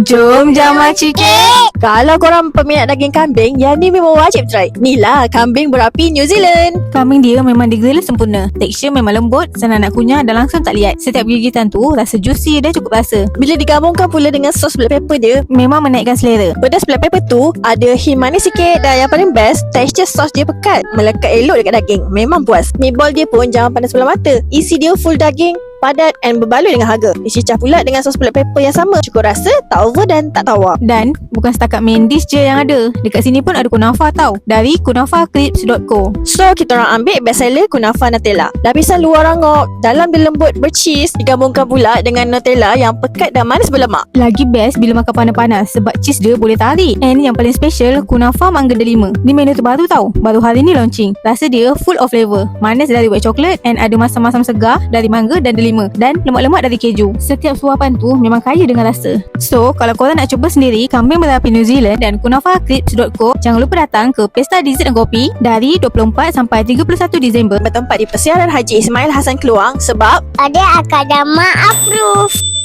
Jom Jamal Cikgu. Kalau korang peminat daging kambing, yang ni memang wajib try. Ni lah kambing berapi New Zealand. Kambing dia memang digrill sempurna. Tekstur memang lembut, senang nak kunyah dan langsung tak liat. Setiap gigitan tu rasa juicy dan cukup rasa. Bila digabungkan pula dengan sos black pepper dia, Memang menaikkan selera. pedas black pepper tu ada hint manis sikit. Dan yang paling best, tekstur sos dia pekat, melekat elok dekat daging. Memang puas. Meatball dia pun jangan pandang sebelah mata. Isi dia full daging, padat and berbaloi dengan harga. Dicicah pula dengan sos black pepper yang sama. Cukup rasa, tak over dan tak tawar. Dan bukan setakat main dish je yang ada. Dekat sini pun ada kunafa tau. Dari kunafacrisps.co. So, kita orang ambil best seller kunafa Nutella. Lapisan luar rangop, dalam dia lembut bercheese, digabungkan pula dengan Nutella yang pekat dan manis berlemak. Lagi best bila makan panas-panas sebab cheese dia boleh tarik. And yang paling special, kunafa mangga delima. Ni menu terbaru tau. Baru hari ni launching. Rasa dia full of flavor. Manis dari white chocolate and ada masam-masam segar dari mangga dan delima. Dan lemak-lemak dari keju. Setiap suapan tu memang kaya dengan rasa. So, kalau korang nak cuba sendiri kambing berapi New Zealand dan kunafacrisps.co, jangan lupa datang ke Pesta Dessert dan Kopi dari 24 sampai 31 Disember. Bertempat di Persiaran Haji Ismail Hassan Keluang sebab Ada Akadama Approve.